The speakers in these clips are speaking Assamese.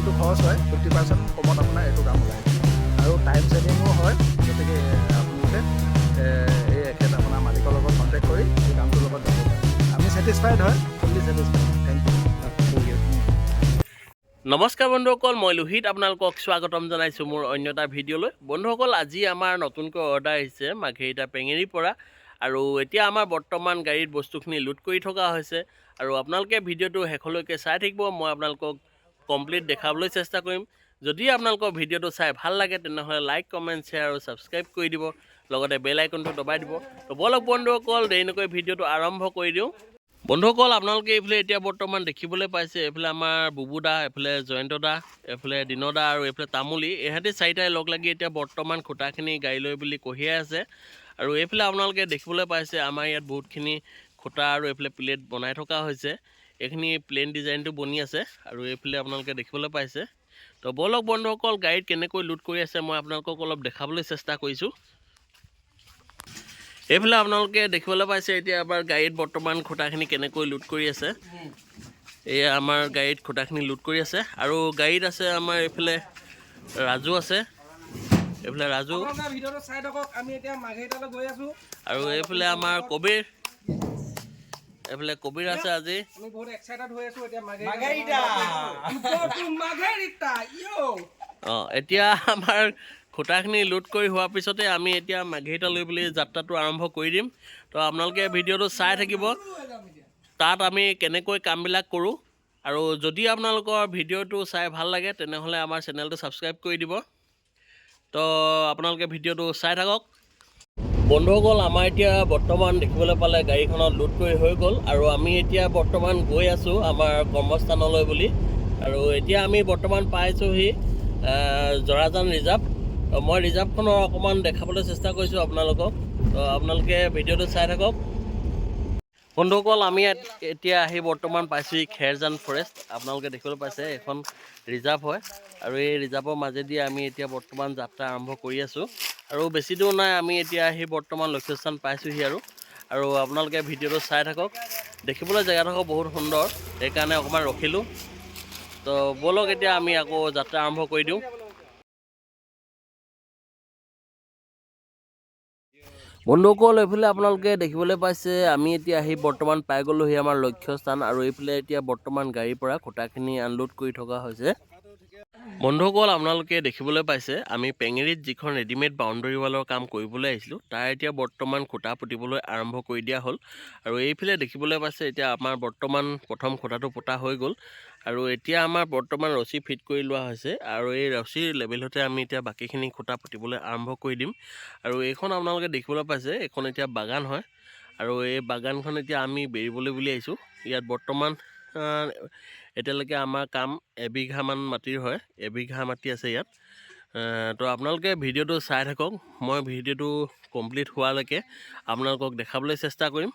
যিমানটো খৰচ হয় 50% কমত আপোনাৰ এইটো কাম ওলায় আৰু টাইম ছেভিঙো হয়। গতিকে আপোনালোকে এই এখেত আপোনাৰ মালিকৰ লগত কণ্টেক্ট কৰি এই কামটোৰ লগত যাব পাৰে। আমি ছেটিছফাইড হয়, ফুল্লি ছেটিছফাইড। Thank U. নমস্কাৰ বন্ধুসকল, মই লোহিত আপোনালোকক স্বাগতম জনাইছোঁ মোৰ অন্য এটা ভিডিঅ'লৈ। বন্ধুসকল, আজি আমাৰ নতুনকৈ অৰ্ডাৰ আহিছে মাঘেৰিটা পেঙেৰিৰ পৰা আৰু এতিয়া আমাৰ বৰ্তমান গাড়ীত বস্তুখিনি লোড কৰি থকা হৈছে আৰু আপোনালোকে ভিডিঅ'টো শেষলৈকে চাই থাকিব। মই আপোনালোকক কমপ্লিট দেখাবলৈ চেষ্টা কৰিম। যদি আপোনালোকৰ ভিডিঅ'টো চাই ভাল লাগে তেনেহ'লে লাইক, কমেণ্ট, শ্বেয়াৰ আৰু ছাবস্ক্ৰাইব কৰি দিব, লগতে বেল আইকনটো দবাই দিব। তো বলক বন্ধুসকল, দেৰি নকৰি ভিডিঅ'টো আৰম্ভ কৰি দিওঁ। বন্ধুসকল, আপোনালোকে এইফালে এতিয়া বৰ্তমান দেখিবলৈ পাইছে, এইফালে আমাৰ বুবুদা, এইফালে জয়ন্ত দা, এইফালে দিনদা আৰু এইফালে তামুলী, ইহঁতি চাৰিটাই লগ লাগি এতিয়া বৰ্তমান খুঁটাখিনি গাড়ী লৈ বুলি কঢ়িয়াই আছে। আৰু এইফালে আপোনালোকে দেখিবলৈ পাইছে আমাৰ ইয়াত বহুতখিনি খুঁটা আৰু এইফালে প্লেট বনাই থকা হৈছে। এইখিনি প্লেন ডিজাইনটো বনি আছে আৰু এইফালে আপোনালোকে দেখিবলৈ পাইছে। তো বলক বন্ধুসকল, গাড়ীত কেনেকৈ লোড কৰি আছে মই আপোনালোকক অলপ দেখাবলৈ চেষ্টা কৰিছোঁ। এইফালে আপোনালোকে দেখিবলৈ পাইছে এতিয়া আমাৰ গাড়ীত বৰ্তমান খুঁটাখিনি কেনেকৈ লোড কৰি আছে। এয়া আমাৰ গাড়ীত খুঁটাখিনি লোড কৰি আছে আৰু গাড়ীত আছে আমাৰ এইফালে ৰাজু আছে, এইফালে ৰাজু আৰু এইফালে আমাৰ কবিৰ, এইফালে কবিৰ আছে। আজি এতিয়া আমাৰ খুঁটাখিনি লোড কৰি হোৱাৰ পিছতে আমি এতিয়া মাঘেৰিটা লৈ বুলি যাত্ৰাটো আৰম্ভ কৰি দিম। তো আপোনালোকে ভিডিঅ'টো চাই থাকিব, তাত আমি কেনেকৈ কামবিলাক কৰোঁ। আৰু যদি আপোনালোকৰ ভিডিঅ'টো চাই ভাল লাগে তেনেহ'লে আমাৰ চেনেলটো ছাবস্ক্ৰাইব কৰি দিব। তো আপোনালোকে ভিডিঅ'টো চাই থাকক। বন্ধুসকল, আমাৰ এতিয়া বৰ্তমান দেখিবলৈ পালে গাড়ীখনত লোড কৰি হৈ গ'ল আৰু আমি এতিয়া বৰ্তমান গৈ আছোঁ আমাৰ কৰ্মস্থানলৈ বুলি। আৰু এতিয়া আমি বৰ্তমান পাইছোঁহি জৰাজান ৰিজাৰ্ভ। মই ৰিজাৰ্ভখনৰ অকণমান দেখাবলৈ চেষ্টা কৰিছোঁ আপোনালোকক। তো আপোনালোকে ভিডিঅ'টো চাই থাকক। বন্ধুসকল, আমি এতিয়া আহি বৰ্তমান পাইছোঁহি খেৰজান ফৰেষ্ট। আপোনালোকে দেখিবলৈ পাইছে এখন ৰিজাৰ্ভ হয় আৰু এই ৰিজাৰ্ভৰ মাজেদি আমি এতিয়া বৰ্তমান যাত্ৰা আৰম্ভ কৰি আছোঁ। আৰু বেছি দূৰ নাই, আমি এতিয়া আহি বৰ্তমান লক্ষ্যস্থান পাইছোঁহি আৰু আপোনালোকে ভিডিঅ'টো চাই থাকক। দেখিবলৈ জেগাডোখৰ বহুত সুন্দৰ, সেইকাৰণে অকণমান ৰখিলোঁ। তো ব'লক এতিয়া আমি আকৌ যাত্ৰা আৰম্ভ কৰি দিওঁ। বন্ধুসকল, এইফালে আপোনালোকে দেখিবলৈ পাইছে আমি এতিয়া আহি বৰ্তমান পাই গ'লোহি আমাৰ লক্ষ্যস্থান আৰু এইফালে এতিয়া বৰ্তমান গাড়ীৰ পৰা খুঁটাখিনি আনলোড কৰি থকা হৈছে। বন্ধুসকল, আপোনালোকে দেখিবলৈ পাইছে আমি পেঙেৰিত যিখন ৰেডিমেড বাউণ্ডেৰী ৱালৰ কাম কৰিবলৈ আহিছিলোঁ তাৰ এতিয়া বৰ্তমান খুঁটা পুতিবলৈ আৰম্ভ কৰি দিয়া হ'ল। আৰু এইফালে দেখিবলৈ পাইছে এতিয়া আমাৰ বৰ্তমান প্ৰথম খুঁটাটো পুতা হৈ গ'ল আৰু এতিয়া আমাৰ বৰ্তমান ৰছী ফিট কৰি লোৱা হৈছে আৰু এই ৰছীৰ লেভেলতে আমি এতিয়া বাকীখিনি খুঁটা পুতিবলৈ আৰম্ভ কৰি দিম। আৰু এইখন আপোনালোকে দেখিবলৈ পাইছে এইখন এতিয়া বাগান হয় আৰু এই বাগানখন এতিয়া আমি বেৰিবলৈ বুলি আহিছোঁ। ইয়াত বৰ্তমান এতিয়ালৈকে আমাৰ কাম এবিঘামান মাটিৰ হয়, এবিঘা মাটি আছে ইয়াত। তো আপোনালোকে ভিডিঅ'টো চাই থাকক, মই ভিডিঅ'টো কমপ্লিট হোৱালৈকে আপোনালোকক দেখাবলৈ চেষ্টা কৰিম।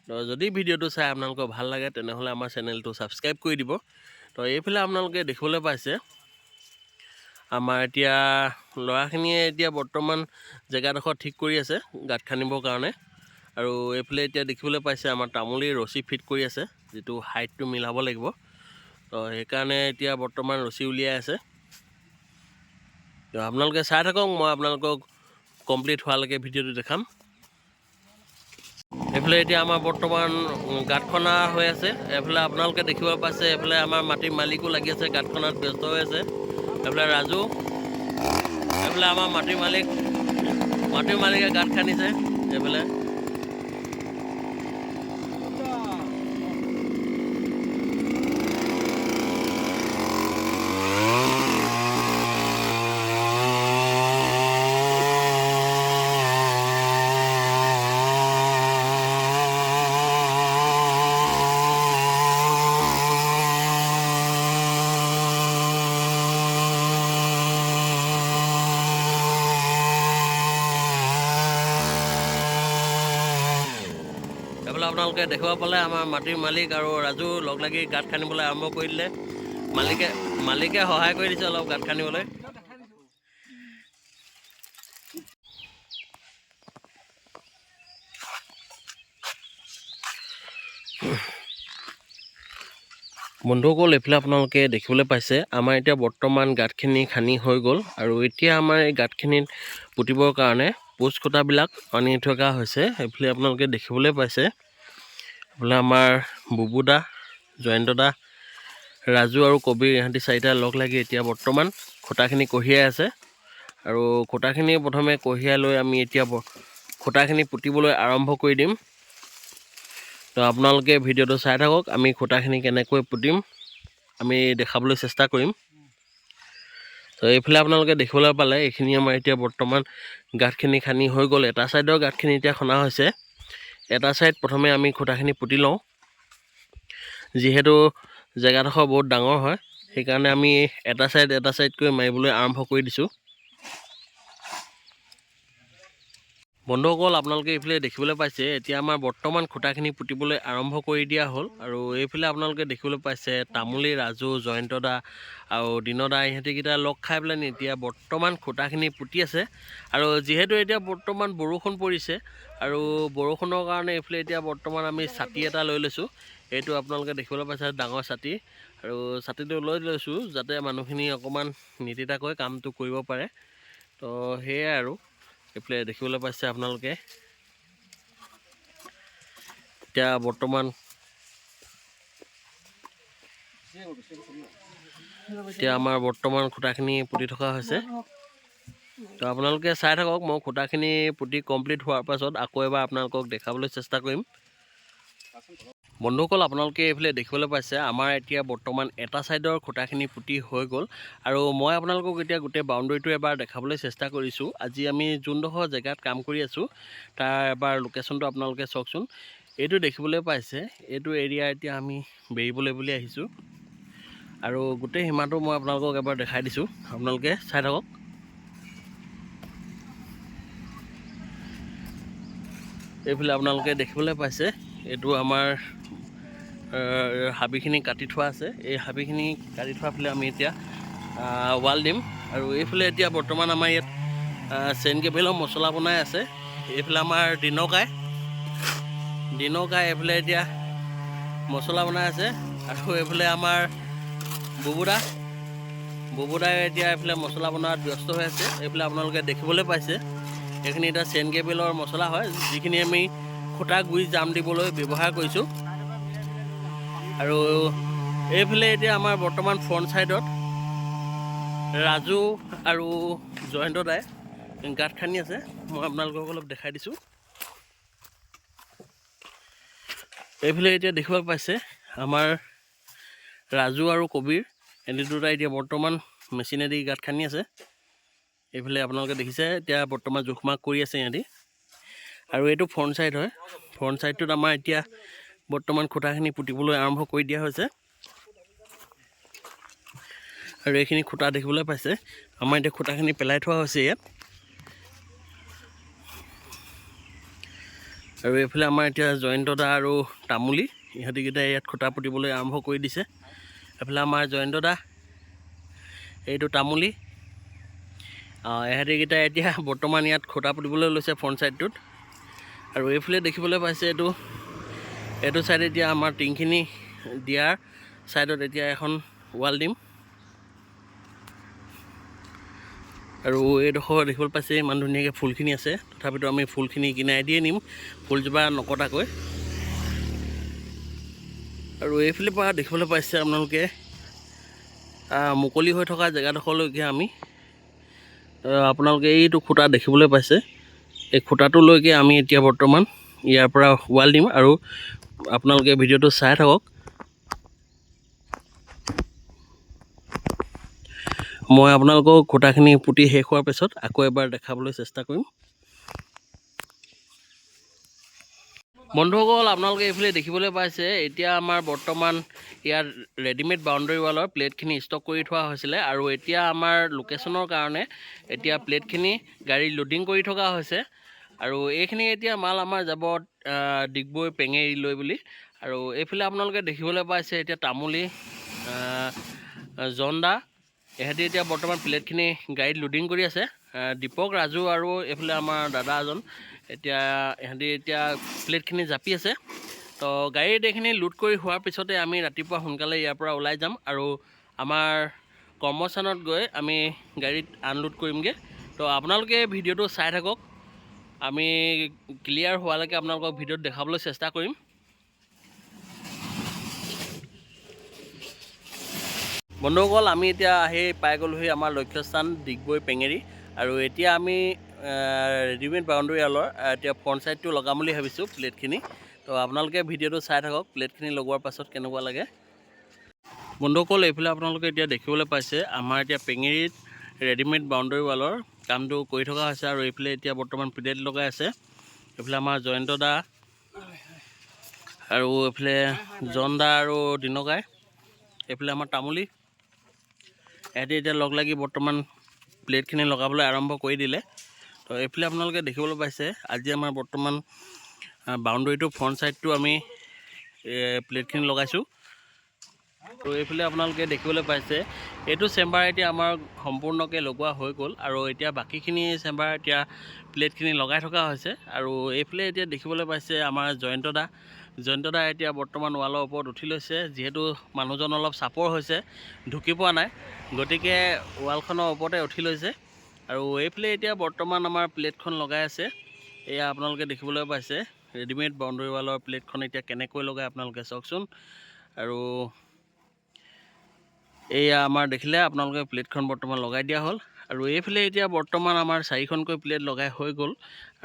তো যদি ভিডিঅ'টো চাই আপোনালোকৰ ভাল লাগে তেনেহ'লে আমাৰ চেনেলটো ছাবস্ক্ৰাইব কৰি দিব। তো এইফালে আপোনালোকে দেখিবলৈ পাইছে আমাৰ এতিয়া ল'ৰাখিনিয়ে এতিয়া বৰ্তমান জেগাডোখৰ ঠিক কৰি আছে গাঁত খান্দিবৰ কাৰণে। আৰু এইফালে এতিয়া দেখিবলৈ পাইছে আমাৰ তামুলীৰ ৰছী ফিট কৰি আছে, যিটো হাইটটো মিলাব লাগিব। তো সেইকাৰণে এতিয়া বৰ্তমান ৰছী উলিয়াই আছে। তো আপোনালোকে চাই থাকক, মই আপোনালোকক কমপ্লিট হোৱালৈকে ভিডিঅ'টো দেখাম। এইফালে এতিয়া আমাৰ বৰ্তমান গাঁত খন্দা হৈ আছে। এইফালে আপোনালোকে দেখিব পাইছে এইফালে আমাৰ মাটিৰ মালিকো লাগি আছে, গাঁত খন্দাত ব্যস্ত হৈ আছে। এইফালে ৰাজু, এইফালে আমাৰ মাটিৰ মালিকে গাঁত খান্দিছে। এইফালে আপোনালোকে দেখিব পালে আমাৰ মাটিৰ মালিক আৰু ৰাজু লগ লাগি গাঁত খান্দিবলৈ আৰম্ভ কৰি দিলে। মালিকে সহায় কৰি দিছে অলপ গাঁত খান্দিবলৈ। বন্ধুসকল এইফালে আপোনালোকে দেখিবলৈ পাইছে আমাৰ এতিয়া বৰ্তমান গাঁতখিনি খান্দি হৈ গ'ল আৰু এতিয়া আমাৰ এই গাঁতখিনিত পুতিবৰ কাৰণে পোষ্ট খুঁটাবিলাক আনি থকা হৈছে। এইফালে আপোনালোকে দেখিবলৈ পাইছে এইফালে আমাৰ বুবুদা, জয়ন্তদা, ৰাজু আৰু কবিৰ ইহঁতি চাৰিটা লগ লাগি এতিয়া বৰ্তমান খুঁটাখিনি কঢ়িয়াই আছে আৰু খুঁটাখিনি প্ৰথমে কঢ়িয়াই লৈ আমি এতিয়া খুঁটাখিনি পুতিবলৈ আৰম্ভ কৰি দিম। তো আপোনালোকে ভিডিঅ'টো চাই থাকক, আমি খুঁটাখিনি কেনেকৈ পুতিম আমি দেখাবলৈ চেষ্টা কৰিম। তো এইফালে আপোনালোকে দেখিবলৈ পালে এইখিনি আমাৰ এতিয়া বৰ্তমান গাঁতখিনি খান্দি হৈ গ'ল। এটা ছাইডৰ গাঁতখিনি এতিয়া খন্দা হৈছে, এটা ছাইড প্ৰথমে আমি খুঁটাখিনি পুতি লওঁ। যিহেতু জেগাডোখৰ বহুত ডাঙৰ হয় সেইকাৰণে আমি এটা ছাইডকৈ মাৰিবলৈ আৰম্ভ কৰি দিছোঁ। বন্ধুসকল আপোনালোকে এইফালে দেখিবলৈ পাইছে এতিয়া আমাৰ বৰ্তমান খুঁটাখিনি পুতিবলৈ আৰম্ভ কৰি দিয়া হ'ল আৰু এইফালে আপোনালোকে দেখিবলৈ পাইছে তামুলী, ৰাজু, জয়ন্তদা আৰু দিনদা ইহঁতিকেইটা লগ খাই পেলাই এতিয়া বৰ্তমান খুঁটাখিনি পুতি আছে। আৰু যিহেতু এতিয়া বৰ্তমান বৰষুণ পৰিছে আৰু বৰষুণৰ কাৰণে এইফালে এতিয়া বৰ্তমান আমি ছাতি এটা লৈ লৈছোঁ। এইটো আপোনালোকে দেখিবলৈ পাইছে ডাঙৰ ছাতি, আৰু ছাতিটো লৈ লৈছোঁ যাতে মানুহখিনি অকণমান নিতিতাকৈ কামটো কৰিব পাৰে। তো সেয়াই আৰু এইফালে দেখিবলৈ পাইছে আপোনালোকে এতিয়া বৰ্তমান আমাৰ খুঁটাখিনি পুতি থকা হৈছে। তো আপোনালোকে চাই থাকক, মই খুঁটাখিনি পুতি কমপ্লিট হোৱাৰ পাছত আকৌ এবাৰ আপোনালোকক দেখাবলৈ চেষ্টা কৰিম। বন্ধুসকল আপোনালোকে এইফালে দেখিবলৈ পাইছে আমাৰ এতিয়া বৰ্তমান এটা ছাইডৰ খুঁটাখিনি পুতি হৈ গ'ল আৰু মই আপোনালোকক এতিয়া গোটেই বাউণ্ডেৰীটো এবাৰ দেখাবলৈ চেষ্টা কৰিছোঁ। আজি আমি যোনডোখৰ জেগাত কাম কৰি আছোঁ তাৰ এবাৰ লোকেশ্যনটো আপোনালোকে চাওকচোন। এইটো দেখিবলৈ পাইছে এইটো এৰিয়া এতিয়া আমি বেৰিবলৈ বুলি আহিছোঁ আৰু গোটেই সীমাটো মই আপোনালোকক এবাৰ দেখাই দিছোঁ, আপোনালোকে চাই থাকক। এইফালে আপোনালোকে দেখিবলৈ পাইছে এইটো আমাৰ হাবিখিনি কাটি থোৱা আছে। এই হাবিখিনি কাটি থোৱাৰ ফালে আমি এতিয়া ৱাল দিম আৰু এইফালে এতিয়া বৰ্তমান আমাৰ ইয়াত চেইন কেবেলৰ মছলা বনাই আছে। এইফালে আমাৰ দিনকাই এইফালে এতিয়া মছলা বনাই আছে আৰু এইফালে আমাৰ বুবুদাই এতিয়া এইফালে মছলা বনোৱাত ব্যস্ত হৈ আছে। এইফালে আপোনালোকে দেখিবলৈ পাইছে এইখিনি এতিয়া চেইন কেবেলৰ মছলা হয়, যিখিনি আমি খুঁটা গুৰি জাম দিবলৈ ব্যৱহাৰ কৰিছোঁ। আৰু এইফালে এতিয়া আমাৰ বৰ্তমান ফ্ৰণ্ট ছাইডত ৰাজু আৰু জয়ন্তদাই গাঁত খান্দি আছে, মই আপোনালোকক অলপ দেখাই দিছোঁ। এইফালে এতিয়া দেখিব পাইছে আমাৰ ৰাজু আৰু কবিৰ এনে দুটা এতিয়া বৰ্তমান মেচিনেদি গাঁত খান্দি আছে। এইফালে আপোনালোকে দেখিছে এতিয়া বৰ্তমান জোখমাখ কৰি আছে ইহঁতি। আৰু এইটো ফ্ৰণ্ট ছাইড হয়, ফ্ৰণ্ট ছাইডটোত আমাৰ এতিয়া বৰ্তমান খুঁটাখিনি পুতিবলৈ আৰম্ভ কৰি দিয়া হৈছে। আৰু এইখিনি খুঁটা দেখিবলৈ পাইছে আমাৰ এতিয়া খুঁটাখিনি পেলাই থোৱা হৈছে ইয়াত। আৰু এইফালে আমাৰ এতিয়া জয়ন্তদা আৰু তামুলী ইহঁতিকেইটাই ইয়াত খুঁটা পুতিবলৈ আৰম্ভ কৰি দিছে। এইফালে আমাৰ জয়ন্তদা, এইটো তামুলী, ইহঁতিকেইটাই এতিয়া বৰ্তমান ইয়াত খুঁটা পুতিবলৈ লৈছে ফ্ৰণ্ট ছাইডটোত। আৰু এইফালে দেখিবলৈ পাইছে এইটো ছাইড এতিয়া আমাৰ টিংখিনি দিয়াৰ ছাইডত এতিয়া এখন ৱাল দিম। আৰু এইডোখৰ দেখিবলৈ পাইছে ইমান ধুনীয়াকৈ ফুলখিনি আছে, তথাপিতো আমি ফুলখিনি কিনাই দিয়ে নিম ফুলজোপা নকটাকৈ। আৰু এইফালৰ পৰা দেখিবলৈ পাইছে আপোনালোকে মুকলি হৈ থকা জেগাডোখৰলৈকে আমি আপোনালোকে এইটো খুঁটা দেখিবলৈ পাইছে, এই খুঁটাটোলৈকে আমি এতিয়া বৰ্তমান ইয়াৰ পৰা ৱাল দিম। আৰু আপোনালোকে ভিডিঅ'টো চাই থাকক। মই আপোনালোকক খুঁটাখিনি পুতি শেষ হোৱাৰ পিছত আকৌ এবাৰ দেখাবলৈ চেষ্টা কৰিম। বন্ধুসকল আপোনালোকে এইফালে দেখিবলৈ পাইছে এতিয়া আমাৰ বৰ্তমান ইয়াত ৰেডিমেড বাউণ্ডেৰী ৱালৰ প্লেটখিনি ষ্টক কৰি থোৱা হৈছিলে আৰু এতিয়া আমাৰ লোকেশ্যনৰ কাৰণে এতিয়া প্লেটখিনি গাড়ী লোডিং কৰি থকা হৈছে। আৰু এইখিনি এতিয়া মাল আমাৰ যাব ডিগবৈ পেঙেৰিলৈ বুলি। আৰু এইফালে আপোনালোকে দেখিবলৈ পাইছে এতিয়া তামুলী, জন্দা ইহঁতি এতিয়া বৰ্তমান প্লেটখিনি গাড়ীত লোডিং কৰি আছে। দীপক, ৰাজু আৰু এইফালে আমাৰ দাদা এজন এতিয়া ইহঁতি এতিয়া প্লেটখিনি জাপি আছে। তো গাড়ীত এইখিনি লোড কৰি হোৱাৰ পিছতে আমি ৰাতিপুৱা সোনকালে ইয়াৰ পৰা ওলাই যাম আৰু আমাৰ কৰ্মস্থানত গৈ আমি গাড়ীত আনলোড কৰিমগৈ। তো আপোনালোকে ভিডিঅ'টো চাই থাকক, আমি ক্লিয়াৰ হোৱালৈকে আপোনালোকক ভিডিঅ'ত দেখাবলৈ চেষ্টা কৰিম। বন্ধুসকল, আমি এতিয়া আহি পাই গ'লোহি আমাৰ লক্ষ্যস্থান ডিগবৈ পেঙেৰি, আৰু এতিয়া আমি ৰেডিমেড বাউণ্ডেৰী ৱালৰ এতিয়া ফ্ৰণ্ট ছাইডটো লগাম বুলি ভাবিছোঁ প্লেটখিনি। তো আপোনালোকে ভিডিঅ'টো চাই থাকক, প্লেটখিনি লগোৱাৰ পাছত কেনেকুৱা লাগে। বন্ধুসকল, এইফালে আপোনালোকে এতিয়া দেখিবলৈ পাইছে আমাৰ এতিয়া পেঙেৰিত ৰেডিমেড বাউণ্ডেৰী ৱালৰ কামটো কৰি থকা হৈছে, আৰু এইফালে এতিয়া বৰ্তমান প্লেট লগাই আছে। এইফালে আমাৰ জয়ন্ত দা আৰু এইফালে জন দা আৰু দিনকাই, এইফালে আমাৰ তামুলী, এহেঁতি এতিয়া লগ লাগি বৰ্তমান প্লেটখিনি লগাবলৈ আৰম্ভ কৰি দিলে। তো এইফালে আপোনালোকে দেখিবলৈ পাইছে আজি আমাৰ বৰ্তমান বাউণ্ডেৰীটো ফ্ৰণ্ট ছাইডটো আমি প্লেটখিনি লগাইছোঁ। তো এইফালে আপোনালোকে দেখিবলৈ পাইছে এইটো চেম্বাৰ এতিয়া আমাৰ সম্পূৰ্ণকৈ লগোৱা হৈ গ'ল, আৰু এতিয়া বাকীখিনি চেম্বাৰ এতিয়া প্লেটখিনি লগাই থকা হৈছে। আৰু এইফালে এতিয়া দেখিবলৈ পাইছে আমাৰ জয়ন্ত দা এতিয়া বৰ্তমান ৱালৰ ওপৰত উঠি লৈছে, যিহেতু মানুহজন অলপ চাপৰ হৈছে, ঢুকি পোৱা নাই, গতিকে ৱালখনৰ ওপৰতে উঠি লৈছে। আৰু এইফালে এতিয়া বৰ্তমান আমাৰ প্লেটখন লগাই আছে। এয়া আপোনালোকে দেখিবলৈ পাইছে ৰেডিমেড বাউণ্ডেৰী ৱালৰ প্লেটখন এতিয়া কেনেকৈ লগাই আপোনালোকে চাওকচোন। আৰু এয়া আমাৰ দেখিলে আপোনালোকে প্লেটখন বৰ্তমান লগাই দিয়া হ'ল, আৰু এইফালে এতিয়া বৰ্তমান আমাৰ 4খনকৈ প্লেট লগাই হৈ গ'ল,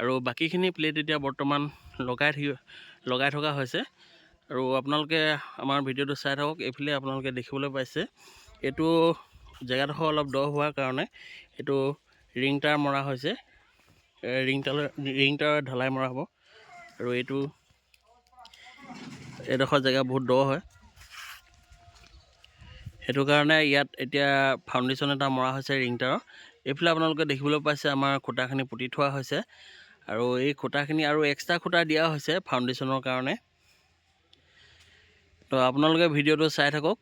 আৰু বাকীখিনি প্লেট এতিয়া বৰ্তমান লগাই থকা হৈছে। আৰু আপোনালোকে আমাৰ ভিডিঅ'টো চাই থাকক। এইফালে আপোনালোকে দেখিবলৈ পাইছে এইটো জেগাডোখৰ অলপ দ হোৱাৰ কাৰণে এইটো ৰিং টাৰ মৰা হৈছে, ৰিং টাৰ ঢালাই মৰা হ'ব। আৰু এইডোখৰ জেগা বহুত দ হয়, সেইটো কাৰণে ইয়াত এতিয়া ফাউণ্ডেশ্যন এটা মৰা হৈছে ৰিং টাৰৰ। এইফালে আপোনালোকে দেখিবলৈ পাইছে আমাৰ খুঁটাখিনি পুতি থোৱা হৈছে, আৰু এই খুঁটাখিনি আৰু এক্সট্ৰা খুঁটা দিয়া হৈছে ফাউণ্ডেশ্যনৰ কাৰণে। তো আপোনালোকে ভিডিঅ'টো চাই থাকক,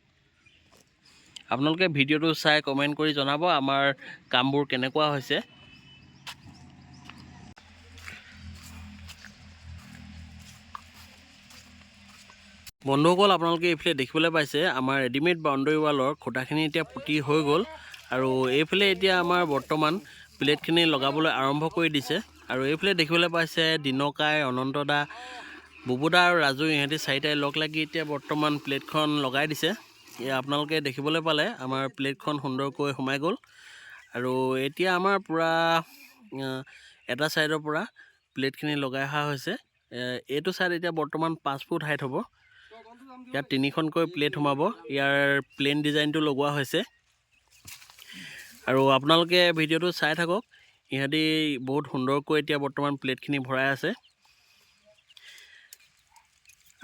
আপোনালোকে ভিডিঅ'টো চাই কমেণ্ট কৰি জনাব আমাৰ কামবোৰ কেনেকুৱা হৈছে। বন্ধুসকল, আপোনালোকে এইফালে দেখিবলৈ পাইছে আমাৰ ৰেডিমেড বাউণ্ডেৰী ৱালৰ খুঁটাখিনি এতিয়া পুতি হৈ গ'ল, আৰু এইফালে এতিয়া আমাৰ বৰ্তমান প্লেটখিনি লগাবলৈ আৰম্ভ কৰি দিছে। আৰু এইফালে দেখিবলৈ পাইছে দিনকাই, অনন্ত দা, বুবু দা আৰু ৰাজু, ইহঁতি চাৰিটাই লগ লাগি এতিয়া বৰ্তমান প্লেটখন লগাই দিছে। আপোনালোকে দেখিবলৈ পালে আমাৰ প্লেটখন সুন্দৰকৈ সোমাই গ'ল, আৰু এতিয়া আমাৰ পূৰা এটা ছাইডৰ পৰা প্লেটখিনি লগাই অহা হৈছে। এইটো ছাইড এতিয়া বৰ্তমান 5 ফুট হাইট হ'ব, ইয়াত 3খনকৈ প্লেট সোমাব, ইয়াৰ প্লেন ডিজাইনটো লগোৱা হৈছে। আৰু আপোনালোকে ভিডিঅ'টো চাই থাকক, ইহঁতি বহুত সুন্দৰকৈ এতিয়া বৰ্তমান প্লেটখিনি ভৰাই আছে।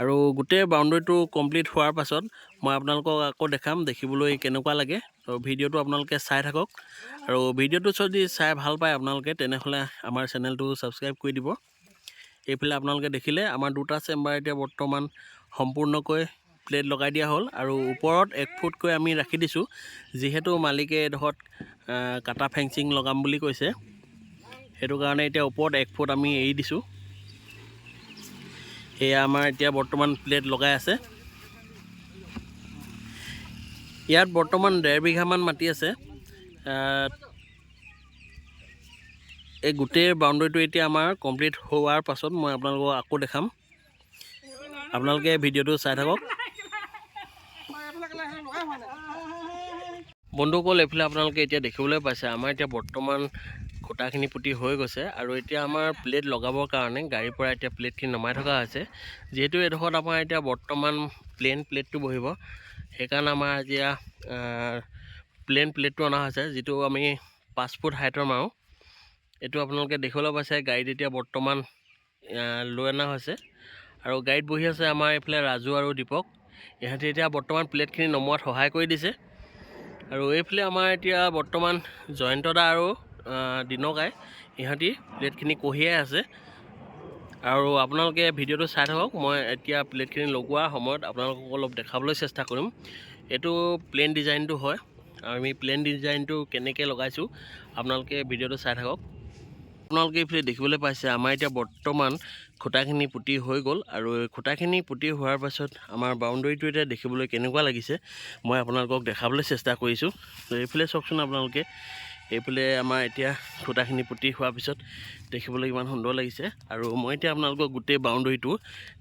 আৰু গোটেই বাউণ্ডেৰীটো কমপ্লিট হোৱাৰ পাছত মই আপোনালোকক আকৌ দেখাম, দেখিবলৈ কেনেকুৱা লাগে। তো ভিডিঅ'টো আপোনালোকে চাই থাকক, আৰু ভিডিঅ'টো যদি চাই ভাল পায় আপোনালোকে, তেনেহ'লে আমাৰ চেনেলটো ছাবস্ক্ৰাইব কৰি দিব। এইফালে আপোনালোকে দেখিলে আমাৰ দুটা চেম্বাৰ এতিয়া বৰ্তমান সম্পূৰ্ণকৈ প্লেট লগাই দিয়া হ'ল, আৰু ওপৰত 1 ফুটকৈ আমি ৰাখি দিছোঁ, যিহেতু মালিকে এডোখৰত কাটা ফেঞ্চিং লগাম বুলি কৈছে, সেইটো কাৰণে এতিয়া ওপৰত 1 ফুট আমি এৰি দিছোঁ। এয়া আমাৰ এতিয়া বৰ্তমান প্লেট লগাই আছে। ইয়াত বৰ্তমান 1.5 বিঘামান মাটি আছে। এই গোটেই বাউণ্ডেৰীটো এতিয়া আমাৰ কমপ্লিট হোৱাৰ পাছত মই আপোনালোকক আকৌ দেখাম, আপোনালোকে ভিডিঅ'টো চাই থাকক। বন্ধুসকল, এইফালে আপোনালোকে এতিয়া দেখিবলৈ পাইছে আমাৰ এতিয়া বৰ্তমান খুঁটাখিনি পুতি হৈ গৈছে, আৰু এতিয়া আমাৰ প্লেট লগাবৰ কাৰণে গাড়ীৰ পৰা এতিয়া প্লেটখিনি নমাই থকা হৈছে। যিহেতু এইডোখৰত আমাৰ এতিয়া বৰ্তমান প্লেন প্লেটটো বহিব, সেইকাৰণে আমাৰ এতিয়া প্লেন প্লেটটো অনা হৈছে, যিটো আমি 5 ফুট হাইটৰ মাৰোঁ। এইটো আপোনালোকে দেখিবলৈ পাইছে গাড়ীত এতিয়া বৰ্তমান লৈ অনা হৈছে, আৰু গাড়ীত বহি আছে আমাৰ এইফালে ৰাজু আৰু দীপক, ইহঁতে এতিয়া বৰ্তমান প্লেটখিনি নমোৱাত সহায় কৰি দিছে। আৰু এইফালে আমাৰ এতিয়া বৰ্তমান জয়ন্ত দা আৰু দিনকাই, ইহঁতি প্লেটখিনি কঢ়িয়াই আছে। আৰু আপোনালোকে ভিডিঅ'টো চাই থাকক, মই এতিয়া প্লেটখিনি লগোৱাৰ সময়ত আপোনালোকক অলপ দেখাবলৈ চেষ্টা কৰিম। এইটো প্লেন ডিজাইনটো হয়, আমি প্লেন ডিজাইনটো কেনেকৈ লগাইছোঁ আপোনালোকে ভিডিঅ'টো চাই থাকক। আপোনালোকে এইফালে দেখিবলৈ পাইছে আমাৰ এতিয়া বৰ্তমান খুঁটাখিনি পুতি হৈ গ'ল আৰু খুঁটাখিনি পুতি হোৱাৰ পাছত আমাৰ বাউণ্ডেৰীটো এতিয়া দেখিবলৈ কেনেকুৱা লাগিছে মই আপোনালোকক দেখাবলৈ চেষ্টা কৰিছোঁ। তো এইফালে চাওকচোন আপোনালোকে, এইফালে আমাৰ এতিয়া খুঁটাখিনি পুতি হোৱাৰ পিছত দেখিবলৈ ইমান সুন্দৰ লাগিছে আৰু মই এতিয়া আপোনালোকক গোটেই বাউণ্ডেৰীটো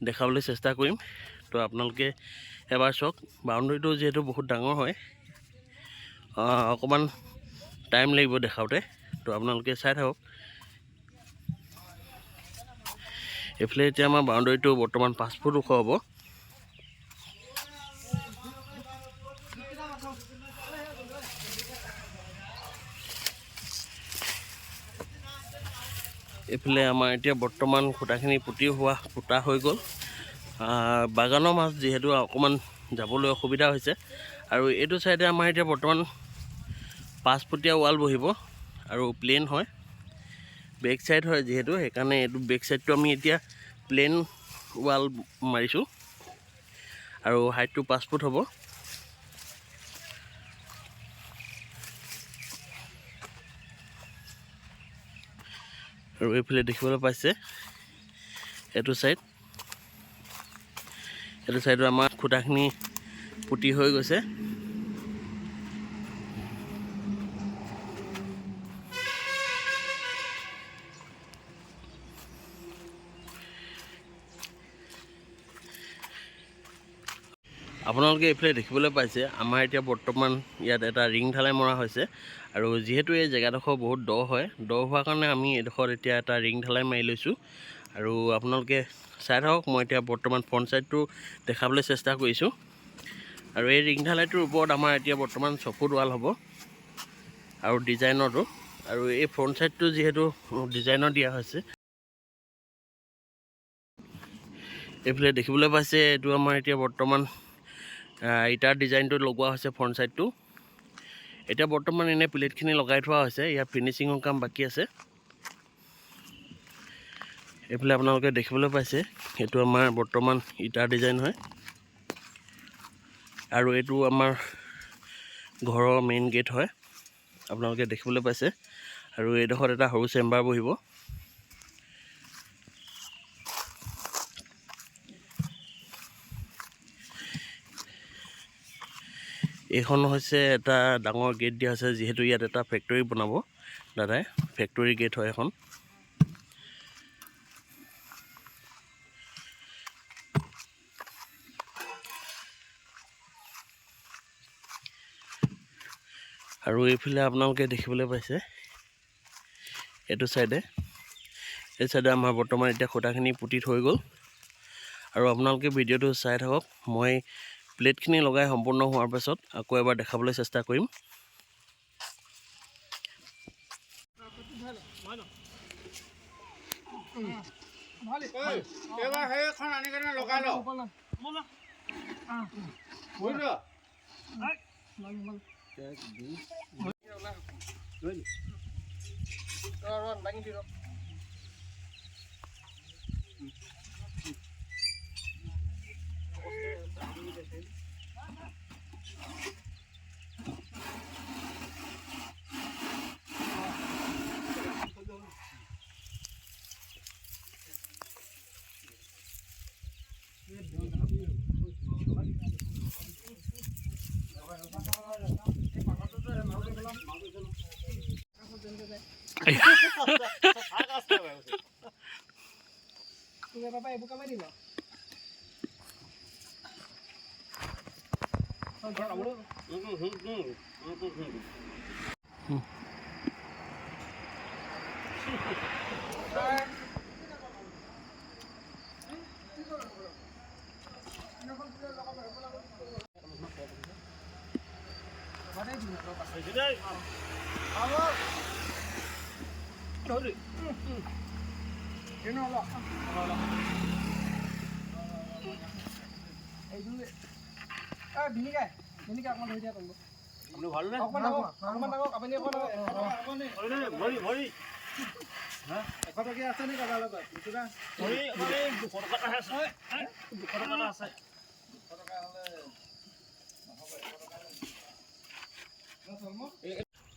দেখাবলৈ চেষ্টা কৰিম। তো আপোনালোকে এবাৰ চাওক, বাউণ্ডেৰীটো যিহেতু বহুত ডাঙৰ হয়, অকণমান টাইম লাগিব দেখাওঁতে। তো আপোনালোকে চাই থাকক। এইফালে এতিয়া আমাৰ বাউণ্ডেৰীটো বৰ্তমান 5 ফুট ওখ হ'ব। এইফালে আমাৰ এতিয়া বৰ্তমান খুঁটাখিনি পুতা হৈ গ'ল। বাগানৰ মাছ যিহেতু অকণমান যাবলৈ অসুবিধা হৈছে আৰু এইটো চাইডে আমাৰ এতিয়া বৰ্তমান 5 ফুটীয়া ৱাল বহিব আৰু প্লেন হয়, বেক চাইড হয় যিহেতু, সেইকাৰণে এইটো বেক চাইডটো আমি এতিয়া প্লেন ৱাল মাৰিছোঁ আৰু হাইটটো 5 ফুট হ'ব। আৰু এইফালে দেখিবলৈ পাইছে এইটো চাইডত আমাৰ খুঁটাখিনি পুতি হৈ গৈছে। আপোনালোকে এইফালে দেখিবলৈ পাইছে আমাৰ এতিয়া বৰ্তমান ইয়াত এটা ৰিং ঢালাই মৰা হৈছে আৰু যিহেতু এই জেগাডোখৰ বহুত দ হয়, দ হোৱাৰ কাৰণে আমি এইডোখৰত এতিয়া এটা ৰিং ঢালাই মাৰি লৈছোঁ। আৰু আপোনালোকে চাই থাকক, মই এতিয়া বৰ্তমান ফ্ৰণ্ট চাইডটো দেখাবলৈ চেষ্টা কৰিছোঁ। আৰু এই ৰিং ঢালাইটোৰ ওপৰত আমাৰ এতিয়া বৰ্তমান 6 ফুট ৱাল হ'ব আৰু ডিজাইনৰটো, আৰু এই ফ্ৰণ্ট চাইডটো যিহেতু ডিজাইনৰ দিয়া হৈছে। এইফালে দেখিবলৈ পাইছে এইটো আমাৰ এতিয়া বৰ্তমান ইটাৰ ডিজাইনটো লগোৱা হৈছে ফ্ৰণ্ট চাইডটো। এতিয়া বৰ্তমান এনে প্লেটখিনি লগাই থোৱা হৈছে, ইয়াৰ ফিনিচিঙৰ কাম বাকী আছে। এইফালে আপোনালোকে দেখিবলৈ পাইছে এইটো আমাৰ বৰ্তমান ইটাৰ ডিজাইন হয় আৰু এইটো আমাৰ ঘৰৰ মেইন গেট হয়, আপোনালোকে দেখিবলৈ পাইছে। আৰু এইডোখৰত এটা সৰু চেম্বাৰ বহিব। এইখন হৈছে এটা ডাঙৰ গেট দিয়া হৈছে, যিহেতু ইয়াত এটা ফেক্টৰী বনাব দাদাই, ফেক্টৰী গেট হয় এখন। আৰু এইফালে আপোনালোকে দেখিবলৈ পাইছে এইটো চাইডে, এই চাইডে আমাৰ বৰ্তমান এতিয়া খুঁটাখিনি পুতি থৈ গ'ল। আৰু আপোনালোকে ভিডিঅ'টো চাই থাকক, মই প্লেটখিনি লগাই সম্পূৰ্ণ হোৱাৰ পাছত আকৌ এবাৰ দেখাবলৈ চেষ্টা কৰিম।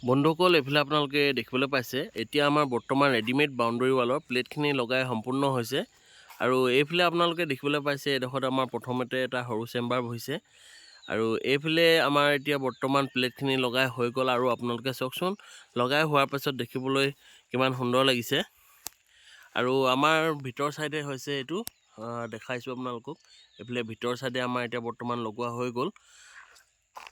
বন্ধুসকল এইফালে আপোনালোকে দেখিবলৈ পাইছে এতিয়া আমাৰ বৰ্তমান ৰেডিমেড বাউণ্ডাৰী ৱালৰ প্লেটখিনি লগাই সম্পূৰ্ণ হৈছে আৰু এইফালে আপোনালোকে দেখিবলৈ পাইছে এডোখৰত আমাৰ প্ৰথমতে এটা সৰু চেম্বাৰ বহিছে আৰু এইফালে আমাৰ এতিয়া বৰ্তমান প্লেটখিনি লগাই হৈ গ'ল আৰু আপোনালোকে চাওকচোন লগাই হোৱাৰ পাছত দেখিবলৈ কিমান সুন্দৰ লাগিছে আৰু আমাৰ ভিতৰ সাইডে হৈছে এইটো দেখাইছোঁ আপোনালোকক এইফালে ভিতৰ সাইডে আমাৰ এতিয়া বৰ্তমান লগোৱা হৈ গ'ল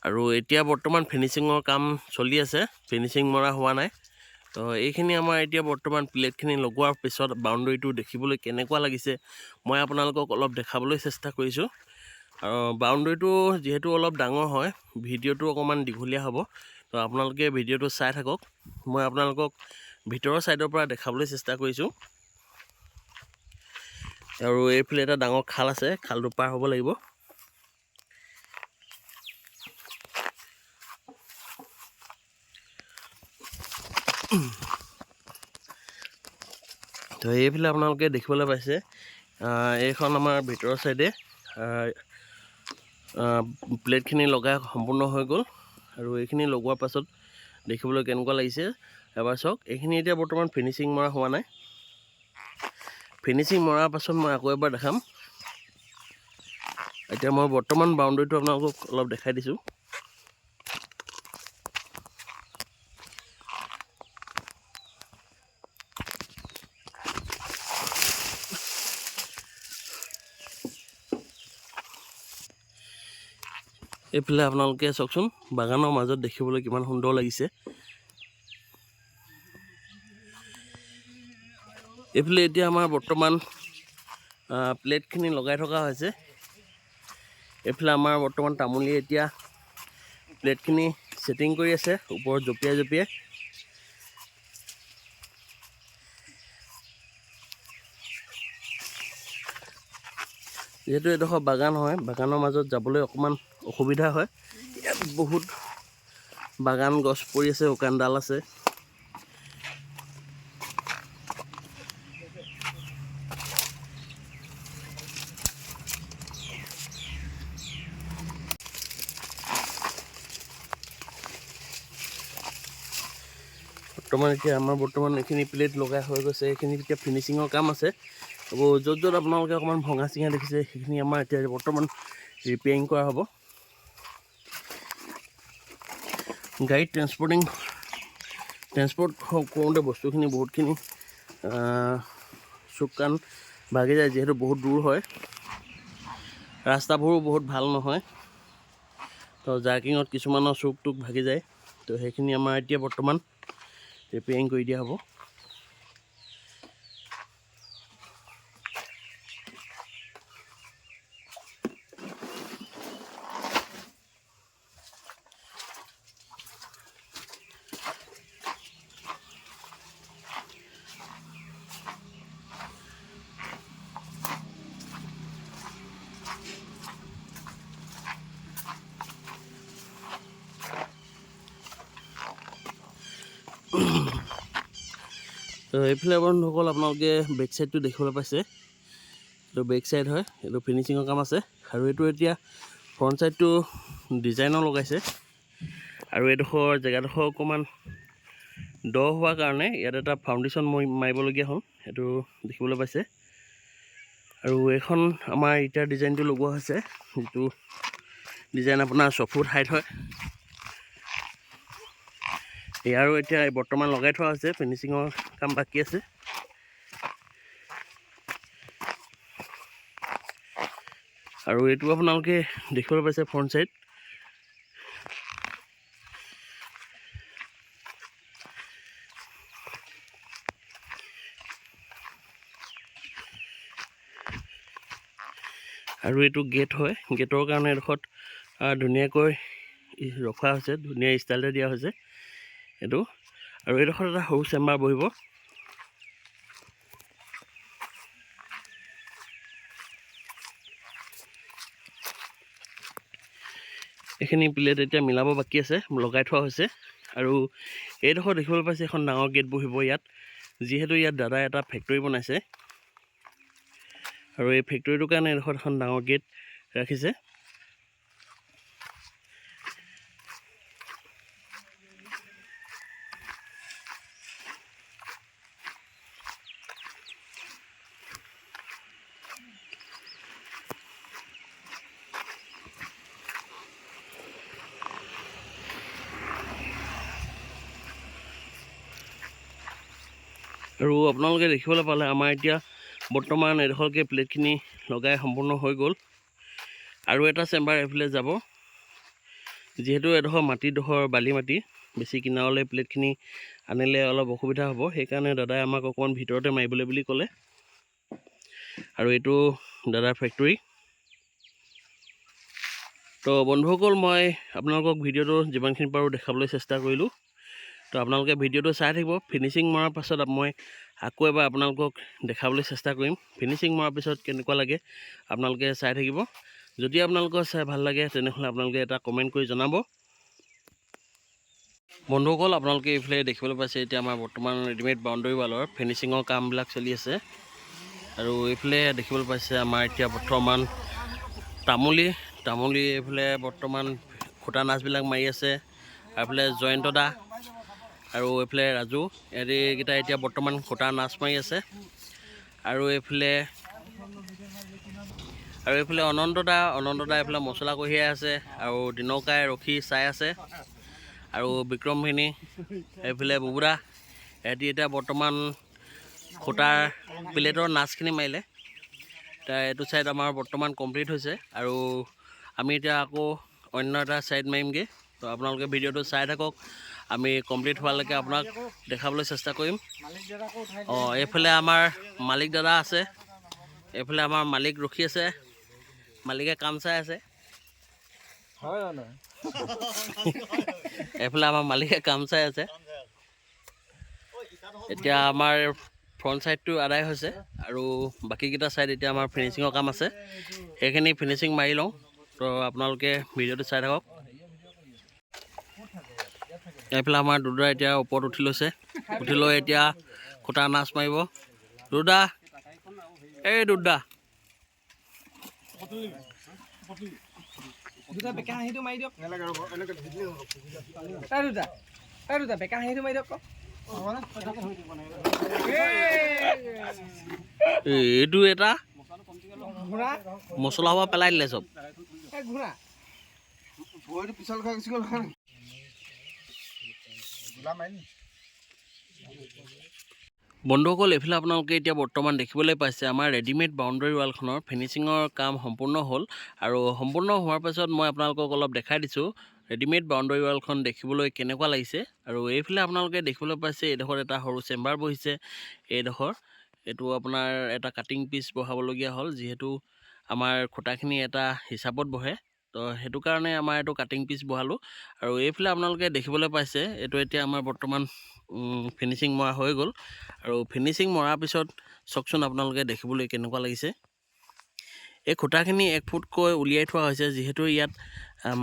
আৰু এতিয়া বৰ্তমান ফিনিচিঙৰ কাম চলি আছে ফিনিচিং মৰা হোৱা নাই তো এইখিনি আমাৰ এতিয়া বৰ্তমান প্লেটখিনি লগোৱাৰ পিছত বাউণ্ডাৰীটো দেখিবলৈ কেনেকুৱা লাগিছে মই আপোনালোকক অলপ দেখাবলৈ চেষ্টা কৰিছোঁ আৰু বাউণ্ডাৰীটো যেহেতু অলপ ডাঙৰ হয় ভিডিঅ'টো অকণমান দীঘলীয়া হ'ব তো আপোনালোকে ভিডিঅ'টো চাই থাকক মই আপোনালোকক ভিতৰৰ সাইডৰ পৰা দেখাবলৈ চেষ্টা কৰিছোঁ আৰু এইফালে এটা ডাঙৰ খাল আছে খালটো পাৰ হ'ব লাগিব তো এইফালে আপোনালোকে দেখিবলৈ পাইছে এইখন আমাৰ ভিতৰৰ সাইডে প্লেটখিনি লগাই সম্পূৰ্ণ হৈ গ'ল আৰু এইখিনি লগোৱাৰ পাছত দেখিবলৈ কেনেকুৱা লাগিছে এবাৰ চাওক এইখিনি এতিয়া বৰ্তমান ফিনিচিং মৰা হোৱা নাই ফিনিচিং মৰাৰ পাছত মই আকৌ এবাৰ দেখাম এতিয়া মই বৰ্তমান বাউণ্ডাৰীটো আপোনালোকক অলপ দেখাই দিছোঁ এইফালে আপোনালোকে চাওকচোন বাগানৰ মাজত দেখিবলৈ কিমান সুন্দৰ লাগিছে এইফালে এতিয়া আমাৰ বৰ্তমান প্লেটখিনি লগাই থকা হৈছে এইফালে আমাৰ বৰ্তমান তামুলীয়ে এতিয়া প্লেটখিনি ছেটিং কৰি আছে ওপৰত জপিয়াই জপিয়াই যেহেতু এডোখৰ বাগান হয় বাগানৰ মাজত যাবলৈ অকণমান অসুবিধা হয় ইয়াত বহুত বাগান গছ পৰি আছে শুকানডাল আছে বৰ্তমান এইখিনি প্লেট লগাই হৈ গৈছে এইখিনি এতিয়া ফিনিচিঙৰ কাম আছে আকৌ য'ত য'ত আপোনালোকে অকণমান ভঙা চিঙা দেখিছে সেইখিনি আমাৰ এতিয়া বৰ্তমান ৰিপেয়াৰিং কৰা হ'ব গাড়ীত ট্ৰেন্সপৰ্ট কৰোঁতে বস্তুখিনি বহুতখিনি চুক কাণ ভাগি যায় যিহেতু বহুত দূৰ হয় ৰাস্তাবোৰো বহুত ভাল নহয় তো জাৰ্কিঙত কিছুমানৰ চুক টুক ভাগি যায় তো সেইখিনি আমাৰ এতিয়া বৰ্তমান ৰিপেয়াৰিং কৰি দিয়া হ'ব তো এইফালে বন্ধুসকল আপোনালোকে বেক চাইডটো দেখিবলৈ পাইছে এইটো বেক চাইড হয় এইটো ফিনিচিঙৰ কাম আছে আৰু এইটো এতিয়া ফ্ৰণ্ট চাইডটো ডিজাইনৰ লগাইছে আৰু এইডোখৰ জেগাডোখৰ অকণমান দ হোৱাৰ কাৰণে ইয়াত এটা ফাউণ্ডেশ্যন মাৰিবলগীয়া হ'ল সেইটো দেখিবলৈ পাইছে আৰু এইখন আমাৰ ইটাৰ ডিজাইনটো লগোৱা হৈছে যিটো ডিজাইন আপোনাৰ 6 ফুট হাইট হয় ইয়াৰো এতিয়া বৰ্তমান লগাই থোৱা হৈছে ফিনিচিঙৰ কাম বাকী আছে আৰু এইটো আপোনালোকে দেখিবলৈ পাইছে ফ্ৰণ্ট চাইড আৰু এইটো গেট হয় গেটৰ কাৰণে এডোখৰত ধুনীয়াকৈ ৰখা হৈছে ধুনীয়া ষ্টাইলতে দিয়া হৈছে এইটো আৰু এইডোখৰত এটা সৰু চেম্বাৰ বহিব এইখিনি প্লেট এতিয়া মিলাব বাকী আছে লগাই থোৱা হৈছে আৰু এইডোখৰ দেখিবলৈ পাইছে এখন ডাঙৰ গেট বহিব ইয়াত যিহেতু ইয়াত দাদাই এটা ফেক্টৰী বনাইছে আৰু এই ফেক্টৰীটোৰ কাৰণে এডোখৰত এখন ডাঙৰ গেট ৰাখিছে আৰু আপোনালোকে দেখিবলৈ পালে আমাৰ এতিয়া বৰ্তমান এডোখৰকৈ প্লেটখিনি লগাই সম্পূৰ্ণ হৈ গ'ল। আৰু এটা চেম্বাৰ এইফালে যাব, যিহেতু এডোখৰ মাটিডোখৰ বালি মাটি, বেছি কিনাৰলৈ প্লেটখিনি আনিলে অলপ অসুবিধা হ'ব, সেইকাৰণে দাদাই আমাক অকণমান ভিতৰতে মাৰিবলৈ বুলি ক'লে। আৰু এইটো দাদাৰ ফেক্টৰী। তো বন্ধুসকল, মই আপোনালোকক ভিডিঅ'টো যিমানখিনি পাৰোঁ দেখাবলৈ চেষ্টা কৰিলোঁ। তো আপোনালোকে ভিডিঅ'টো চাই থাকিব। ফিনিচিং মৰাৰ পাছত মই আকৌ এবাৰ আপোনালোকক দেখাবলৈ চেষ্টা কৰিম। ফিনিচিং মৰাৰ পিছত কেনেকুৱা লাগে আপোনালোকে চাই থাকিব। যদি আপোনালোকৰ চাই ভাল লাগে তেনেহ'লে আপোনালোকে এটা কমেণ্ট কৰি জনাব। বন্ধুসকল, আপোনালোকে এইফালে দেখিবলৈ পাইছে এতিয়া আমাৰ বৰ্তমান ৰেডিমেড বাউণ্ডেৰী ৱালৰ ফিনিচিঙৰ কামবিলাক চলি আছে। আৰু এইফালে দেখিবলৈ পাইছে আমাৰ এতিয়া বৰ্তমান তামুলী এইফালে বৰ্তমান খুটা নাচবিলাক মাৰি আছে। আৰু এইফালে জয়ন্ত দা আৰু এইফালে ৰাজু, এইকেইটা এতিয়া বৰ্তমান খুটা নাচ মাৰি আছে। আৰু এইফালে অনন্ত দা এইফালে মছলা কঢ়িয়াই আছে। আৰু দিনকাই ৰখি চাই আছে। আৰু বিক্ৰমভিনী এইফালে বুবুদা, সিহঁতি এতিয়া বৰ্তমান খুটাৰ প্লেটৰ নাচখিনি মাৰিলে। এতিয়া এইটো ছাইড আমাৰ বৰ্তমান কমপ্লিট হৈছে। আৰু আমি এতিয়া আকৌ অন্য এটা ছাইড মাৰিমগৈ। তো আপোনালোকে ভিডিঅ'টো চাই থাকক, আমি কমপ্লিট হোৱালৈকে আপোনাক দেখাবলৈ চেষ্টা কৰিম। এইফালে আমাৰ মালিক দাদা আছে, এইফালে আমাৰ মালিক ৰখি আছে, মালিকে কাম চাই আছে। এইফালে আমাৰ মালিকে কাম চাই আছে। এতিয়া আমাৰ ফ্ৰণ্ট ছাইডটো আদায় হৈছে আৰু বাকীকেইটা ছাইড এতিয়া আমাৰ ফিনিচিঙৰ কাম আছে। সেইখিনি ফিনিচিং মাৰি লওঁ। তো আপোনালোকে ভিডিঅ'টো চাই থাকক। এইফালে আমাৰ দুদা এতিয়া ওপৰত উঠি লৈছে, উঠি লৈ এতিয়া খুটা নাচ মাৰিব। দুদা, এই দুদা বেকা হাঁহিটো মাৰি দিয়ক। বেকা হাঁহিটো মাৰি দিয়ক। এইটো এটা মছলা হোৱা পেলাই দিলে চব। বন্ধুসকল, এইফালে আপোনালোকে এতিয়া বৰ্তমান দেখিবলৈ পাইছে আমাৰ ৰেডিমেড বাউণ্ডেৰী ৱালখনৰ ফিনিচিঙৰ কাম সম্পূৰ্ণ হ'ল। আৰু সম্পূৰ্ণ হোৱাৰ পাছত মই আপোনালোকক অলপ দেখাই দিছোঁ ৰেডিমেড বাউণ্ডেৰী ৱালখন দেখিবলৈ কেনেকুৱা লাগিছে। আৰু এইফালে আপোনালোকে দেখিবলৈ পাইছে এইডোখৰ এটা সৰু চেম্বাৰ বহিছে। এইটো আপোনাৰ এটা কাটিং পিচ বহাবলগীয়া হ'ল, যিহেতু আমাৰ খুটাখিনি এটা হিচাপত বহে। তো সেইটো কাৰণে আমাৰ এইটো কাটিং পিচ বহালোঁ। আৰু এইফালে আপোনালোকে দেখিবলৈ পাইছে এইটো এতিয়া আমাৰ বৰ্তমান ফিনিচিং মৰা হৈ গ'ল। আৰু ফিনিচিং মৰাৰ পিছত চাওকচোন আপোনালোকে দেখিবলৈ কেনেকুৱা লাগিছে। এই খুটাখিনি 1 ফুটকৈ উলিয়াই থোৱা হৈছে, যিহেতু ইয়াত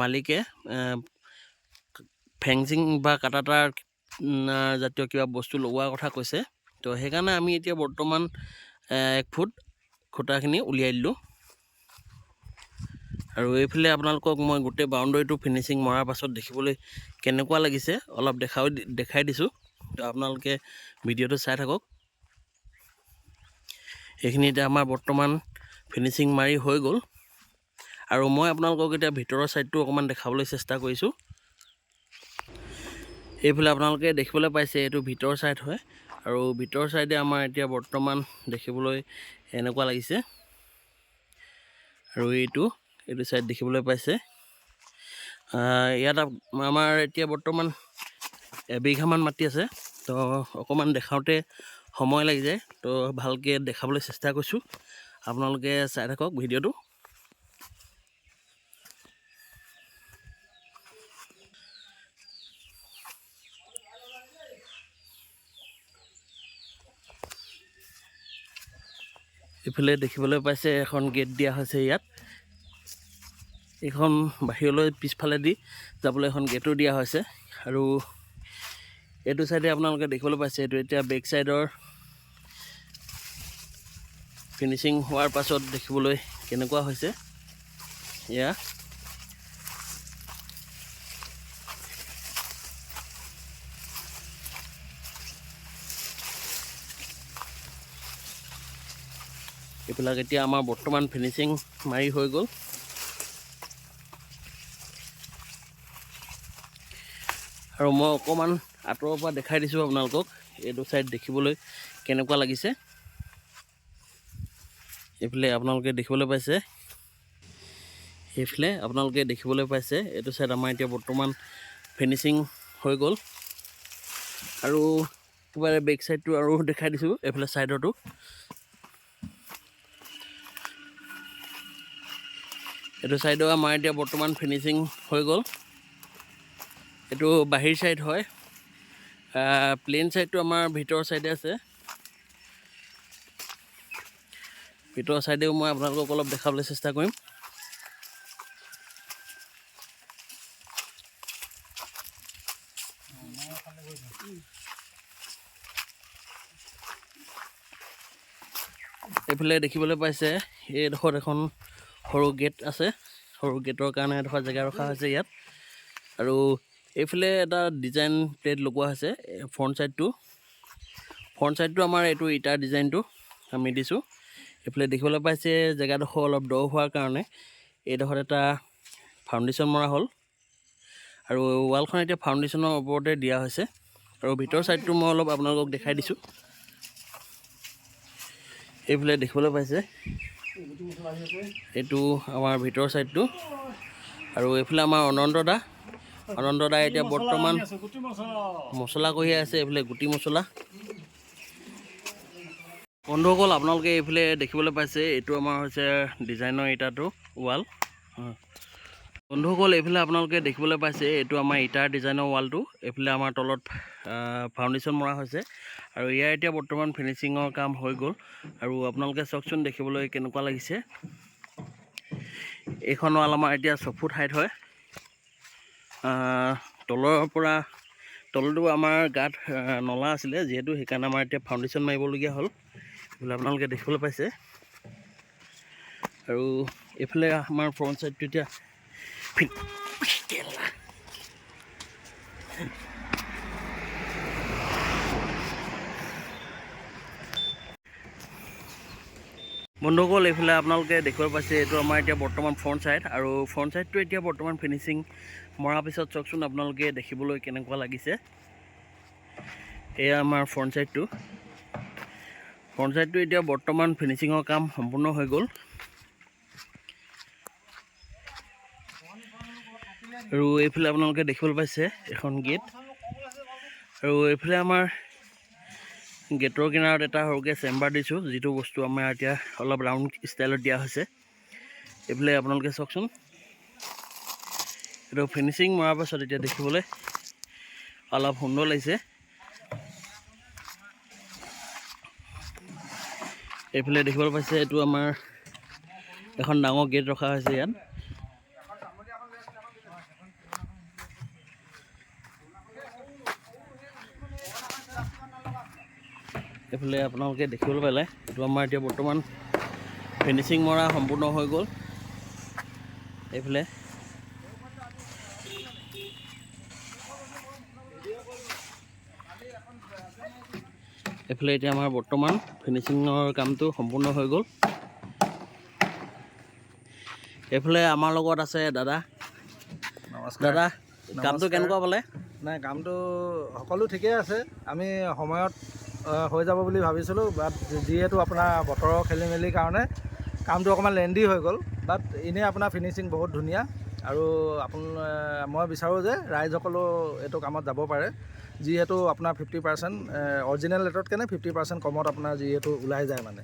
মালিকে ফেঞ্চিং বা কাটাটাৰ জাতীয় কিবা বস্তু লগোৱাৰ কথা কৈছে। তো সেইকাৰণে আমি এতিয়া বৰ্তমান 1 ফুট খুটাখিনি উলিয়াই দিলোঁ। আৰু এইফালে আপোনালোকক মই গোটেই বাউণ্ডেৰীটো ফিনিচিং মৰাৰ পাছত দেখিবলৈ কেনেকুৱা লাগিছে অলপ দেখাই দিছোঁ। তো আপোনালোকে ভিডিঅ'টো চাই থাকক। এইখিনি এতিয়া আমাৰ বৰ্তমান ফিনিচিং মাৰি হৈ গ'ল। আৰু মই আপোনালোকক এতিয়া ভিতৰৰ ছাইডটো অকণমান দেখাবলৈ চেষ্টা কৰিছোঁ। এইফালে আপোনালোকে দেখিবলৈ পাইছে এইটো ভিতৰ ছাইড হয়। আৰু ভিতৰ ছাইডে আমাৰ এতিয়া বৰ্তমান দেখিবলৈ এনেকুৱা লাগিছে। আৰু এইটো ছাইড দেখিবলৈ পাইছে। ইয়াত আমাৰ এতিয়া বৰ্তমান এবিঘামান মাটি আছে। তো অকণমান দেখাওঁতে সময় লাগি যায়, তো ভালকৈ দেখাবলৈ চেষ্টা কৰিছোঁ। আপোনালোকে চাই থাকক ভিডিঅ'টো। এইফালে দেখিবলৈ পাইছে এখন গেট দিয়া হৈছে ইয়াত। এইখন বাহিৰলৈ পিছফালেদি যাবলৈ এখন গেটো দিয়া হৈছে। আৰু এইটো ছাইডে আপোনালোকে দেখিবলৈ পাইছে এইটো এতিয়া বেক ছাইডৰ ফিনিচিং হোৱাৰ পাছত দেখিবলৈ কেনেকুৱা হৈছে। এয়া এইবিলাক এতিয়া আমাৰ বৰ্তমান ফিনিচিং মাৰি হৈ গ'ল। আৰু মই অকণমান আঁতৰৰ পৰা দেখাই দিছোঁ আপোনালোকক এইটো ছাইড দেখিবলৈ কেনেকুৱা লাগিছে। এইফালে আপোনালোকে দেখিবলৈ পাইছে, এইটো ছাইড আমাৰ এতিয়া বৰ্তমান ফিনিচিং হৈ গ'ল। আৰু একেবাৰে বেক ছাইডটো আৰু দেখাই দিছোঁ, এইফালে ছাইডৰটো। এইটো ছাইডো আমাৰ এতিয়া বৰ্তমান ফিনিচিং হৈ গ'ল। এইটো বাহিৰ ছাইড হয়, প্লেইন ছাইডটো আমাৰ ভিতৰৰ ছাইডে আছে। ভিতৰৰ ছাইডেও মই আপোনালোকক অলপ দেখাবলৈ চেষ্টা কৰিম। এইফালে দেখিবলৈ পাইছে এইডোখৰত এখন সৰু গেট আছে, সৰু গেটৰ কাৰণে এডোখৰ জেগা ৰখা হৈছে ইয়াত। আৰু এইফালে এটা ডিজাইন প্লেট লগোৱা হৈছে ফ্ৰণ্ট ছাইডটো আমাৰ এইটো ইটাৰ ডিজাইনটো আমি দিছোঁ। এইফালে দেখিবলৈ পাইছে জেগাডোখৰ অলপ দ হোৱাৰ কাৰণে এইডোখৰত এটা ফাউণ্ডেশ্যন মৰা হ'ল, আৰু ৱালখন এতিয়া ফাউণ্ডেশ্যনৰ ওপৰতে দিয়া হৈছে। আৰু ভিতৰ ছাইডটো মই অলপ আপোনালোকক দেখাই দিছোঁ। এইফালে দেখিবলৈ পাইছে এইটো আমাৰ ভিতৰ ছাইডটো। আৰু এইফালে আমাৰ অনন্ত দা এতিয়া বৰ্তমান মছলা কঢ়িয়াই আছে, এইফালে গুটি মছলা। বন্ধুসকল আপোনালোকে এইফালে দেখিবলৈ পাইছে এইটো আমাৰ হৈছে ডিজাইনৰ ইটাটো ৱাল। বন্ধুসকল এইফালে আপোনালোকে দেখিবলৈ পাইছে এইটো আমাৰ ইটাৰ ডিজাইনৰ ৱালটো। এইফালে আমাৰ তলত ফাউণ্ডেশ্যন মৰা হৈছে, আৰু ইয়াৰ এতিয়া বৰ্তমান ফিনিচিঙৰ কাম হৈ গ'ল। আৰু আপোনালোকে চাওকচোন দেখিবলৈ কেনেকুৱা লাগিছে। এইখন ৱাল আমাৰ এতিয়া 6 ফুট হাইট হয়। তলৰটো আমাৰ গাত নলা আছিলে যিহেতু, সেইকাৰণে আমাৰ এতিয়া ফাউণ্ডেশ্যন মাৰিবলগীয়া হ'ল। এইফালে আপোনালোকে দেখিবলৈ পাইছে। আৰু এইফালে আমাৰ ফ্ৰণ্ট ছাইডটো এতিয়া বন্ধুসকল এইফালে আপোনালোকে দেখিবলৈ পাইছে এইটো আমাৰ এতিয়া বৰ্তমান ফ্ৰণ্ট ছাইড, আৰু ফ্ৰণ্ট ছাইডটো এতিয়া বৰ্তমান ফিনিচিং মৰাৰ পিছত চাওকচোন আপোনালোকে দেখিবলৈ কেনেকুৱা লাগিছে। এয়া আমাৰ ফ্ৰণ্ট ছাইডটো এতিয়া বৰ্তমান ফিনিচিঙৰ কাম সম্পূৰ্ণ হৈ গ'ল। আৰু এইফালে আপোনালোকে দেখিবলৈ পাইছে এখন গেট, আৰু এইফালে আমাৰ গেটৰ কিনাৰত এটা সৰুকৈ চেম্বাৰ দিছোঁ, যিটো বস্তু আমাৰ এতিয়া অলপ ৰাউণ্ড ষ্টাইলত দিয়া হৈছে। এইফালে আপোনালোকে চাওকচোন, এইটো ফিনিচিং মৰাৰ পাছত এতিয়া দেখিবলৈ অলপ সুন্দৰ লাগিছে। এইফালে দেখিবলৈ পাইছে এইটো আমাৰ এখন ডাঙৰ গেট ৰখা হৈছে ইয়াত। এইফালে আপোনালোকে দেখিবলৈ পালে এইটো আমাৰ এতিয়া বৰ্তমান ফিনিচিং মৰা সম্পূৰ্ণ হৈ গ'ল। এইফালে এতিয়া আমাৰ বৰ্তমান ফিনিচিঙৰ কামটো সম্পূৰ্ণ হৈ গ'ল। এইফালে আমাৰ লগত আছে দাদা। দাদা, কামটো কেনেকুৱা পালে? নাই, কামটো সকলো ঠিকেই আছে। আমি সময়ত হৈ যাব বুলি ভাবিছিলোঁ, বাট যিহেতু আপোনাৰ বতৰৰ খেলি মেলিৰ কাৰণে কামটো অকণমান লেণ্ডি হৈ গ'ল। বাট এনেই আপোনাৰ ফিনিচিং বহুত ধুনীয়া, আৰু মই বিচাৰোঁ যে ৰাইজসকলো এইটো কামত যাব পাৰে, যিহেতু আপোনাৰ 50% অৰিজিনেল ৰেটতকৈ 50% কমত আপোনাৰ যিহেতু ওলাই যায়। মানে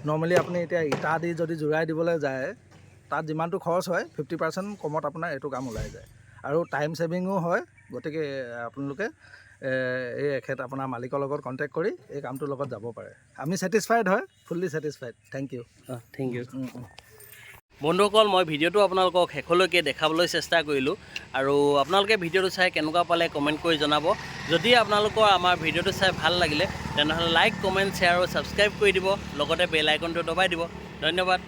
নৰ্মেলি আপুনি এতিয়া ইটা দি যদি জোৰাই দিবলৈ যায়, তাত যিমানটো খৰচ হয় 50% কমত আপোনাৰ এইটো কাম ওলাই যায়, আৰু টাইম ছেভিঙো হয়। গতিকে আপোনালোকে এখেত আপোনাৰ মালিকৰ লগত কণ্টেক্ট কৰি এই কামটোৰ লগত যাব পাৰে। আমি ছেটিছফাইড হয়, ফুল্লি ছেটিছফাইড। Thank U. বন্ধুসকল, মই ভিডিঅ'টো আপোনালোকক শেষলৈকে দেখাবলৈ চেষ্টা কৰিলোঁ, আৰু আপোনালোকে ভিডিঅ'টো চাই কেনেকুৱা পালে কমেণ্ট কৰি জনাব। যদি আপোনালোকৰ আমাৰ ভিডিঅ'টো চাই ভাল লাগিলে তেনেহ'লে লাইক, কমেণ্ট, শ্বেয়াৰ আৰু ছাবস্ক্ৰাইব কৰি দিব, লগতে বেল আইকনটো দবাই দিব। ধন্যবাদ।